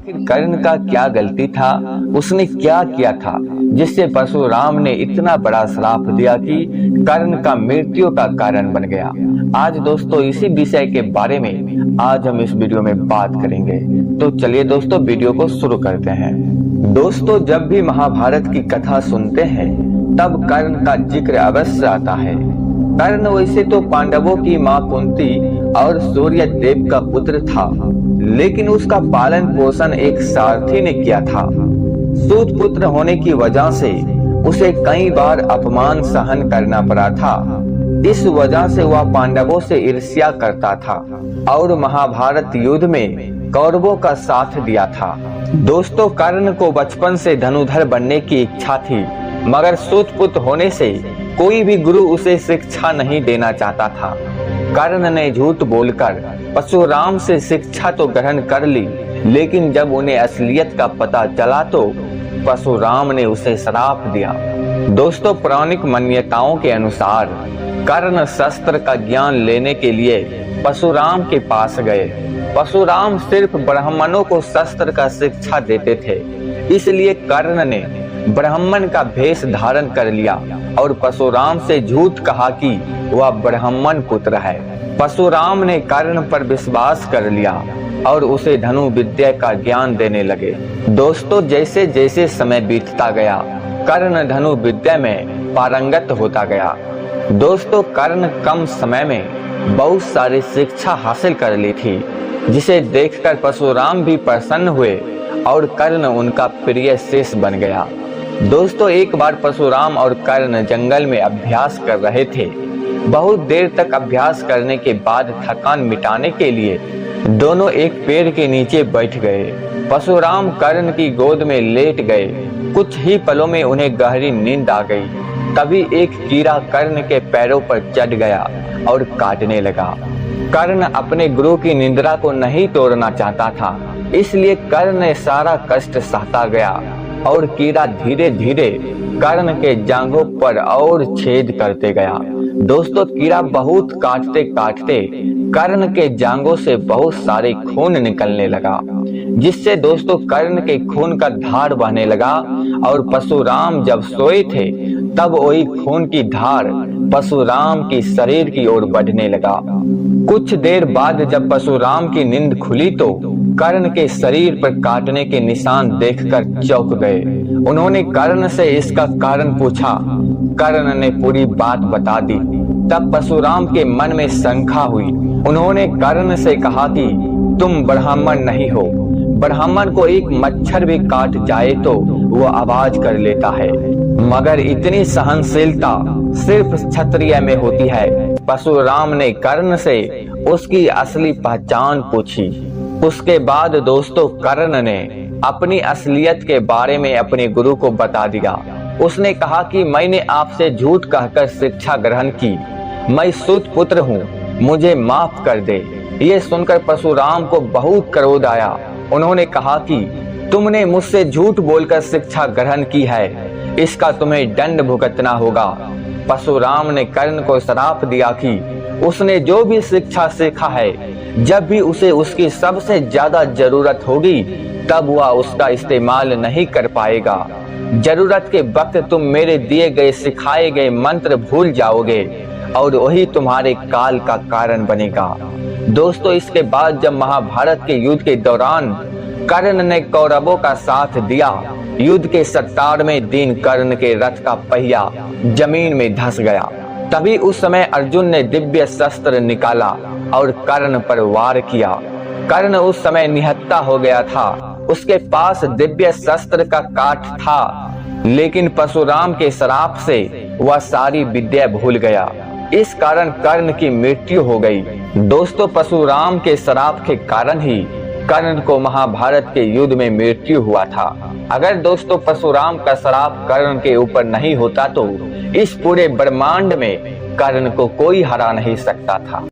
आखिर कर्ण का क्या गलती था, उसने क्या किया था जिससे परशुराम ने इतना बड़ा श्राप दिया कि कर्ण का मृत्यु का कारण बन गया। आज दोस्तों इसी विषय के बारे में आज हम इस वीडियो में बात करेंगे। तो चलिए दोस्तों वीडियो को शुरू करते हैं। दोस्तों जब भी महाभारत की कथा सुनते हैं तब कर्ण का जिक्र अवश्य आता है। कर्ण वैसे तो पांडवों की मां कुंती और सूर्य देव का पुत्र था, लेकिन उसका पालन पोषण एक सारथी ने किया था। सूत पुत्र होने की वजह से उसे कई बार अपमान सहन करना पड़ा था। इस वजह से वह पांडवों से ईर्ष्या करता था और महाभारत युद्ध में कौरवों का साथ दिया था। दोस्तों कर्ण को बचपन से धनुधर बनने की इच्छा थी, मगर सूत पुत्र होने से कोई भी गुरु उसे शिक्षा नहीं देना चाहता था। कर्ण ने झूठ बोलकर परशुराम से शिक्षा तो ग्रहण कर ली, लेकिन जब उन्हें असलियत का पता चला तो परशुराम ने उसे श्राप दिया। दोस्तों पौराणिक मान्यताओं के अनुसार कर्ण शस्त्र का ज्ञान लेने के लिए परशुराम के पास गए। परशुराम सिर्फ ब्राह्मणों को शस्त्र का शिक्षा देते थे, इसलिए कर्ण ने ब्राह्मण का भेष धारण कर लिया और परशुराम से झूठ कहा कि वह ब्राह्मण पुत्र है। परशुराम ने कर्ण पर विश्वास कर लिया और उसे धनु विद्या का ज्ञान देने लगे। दोस्तों जैसे जैसे समय बीतता गया कर्ण धनु विद्या में पारंगत होता गया। दोस्तों कर्ण कम समय में बहुत सारी शिक्षा हासिल कर ली थी, जिसे देखकर परशुराम भी प्रसन्न हुए और कर्ण उनका प्रिय शिष्य बन गया। दोस्तों एक बार परशुराम और कर्ण जंगल में अभ्यास कर रहे थे। बहुत देर तक अभ्यास करने के बाद थकान मिटाने के लिए दोनों एक पेड़ के नीचे बैठ गए। परशुराम कर्ण की गोद में लेट गए। कुछ ही पलों में उन्हें गहरी नींद आ गई। तभी एक कीड़ा कर्ण के पैरों पर चढ़ गया और काटने लगा। कर्ण अपने गुरु की निंद्रा को नहीं तोड़ना चाहता था, इसलिए कर्ण ने सारा कष्ट सहता गया और कीड़ा धीरे धीरे कर्ण के जांघों पर और छेद करते गया। दोस्तों कीड़ा बहुत काटते काटते कर्ण के जांघों से बहुत सारे खून निकलने लगा, जिससे दोस्तों कर्ण के खून का धार बहने लगा और परशुराम जब सोए थे तब वही खून की धार परशुराम की शरीर की ओर बढ़ने लगा। कुछ देर बाद जब परशुराम की नींद खुली तो कर्ण के शरीर पर काटने के निशान देखकर चौंक गए। उन्होंने कर्ण से इसका कारण पूछा। कर्ण ने पूरी बात बता दी। तब परशुराम के मन में शंका हुई। उन्होंने कर्ण से कहा कि तुम ब्राह्मण नहीं हो। ब्राह्मण को एक मच्छर भी काट जाए तो वो आवाज कर लेता है, मगर इतनी सहनशीलता सिर्फ क्षत्रिय में होती है। परशुराम ने कर्ण से उसकी असली पहचान पूछी। उसके बाद दोस्तों कर्ण ने अपनी असलियत के बारे में अपने गुरु को बता दिया। उसने कहा कि मैंने आपसे झूठ कहकर शिक्षा ग्रहण की, मैं सूत पुत्र हूँ, मुझे माफ कर दे। ये सुनकर परशुराम को बहुत क्रोध आया। उन्होंने कहा कि तुमने मुझसे झूठ बोलकर शिक्षा ग्रहण की है, इसका तुम्हें दंड भुगतना होगा। परशुराम ने कर्ण को श्राप दिया कि उसने जो भी शिक्षा सीखा है, जब भी उसे उसकी सबसे ज्यादा जरूरत होगी तब वह उसका इस्तेमाल नहीं कर पाएगा। जरूरत के वक्त तुम मेरे दिए गए सिखाए गए मंत्र भूल जाओगे और वही तुम्हारे काल का कारण बनेगा। दोस्तों इसके बाद जब महाभारत के युद्ध के दौरान कर्ण ने कौरवों का साथ दिया, युद्ध के 17वें दिन कर्ण के रथ का पहिया जमीन में धंस गया। तभी उस समय अर्जुन ने दिव्य शस्त्र निकाला और कर्ण पर वार किया। कर्ण उस समय निहत्था हो गया था। उसके पास दिव्य शस्त्र का काट था, लेकिन परशुराम के श्राप से वह सारी विद्या भूल गया। इस कारण कर्ण की मृत्यु हो गई। दोस्तों परशुराम के श्राप के कारण ही कर्ण को महाभारत के युद्ध में मृत्यु हुआ था। अगर दोस्तों परशुराम का श्राप कर्ण के ऊपर नहीं होता तो इस पूरे ब्रह्मांड में कर्ण को कोई हरा नहीं सकता था।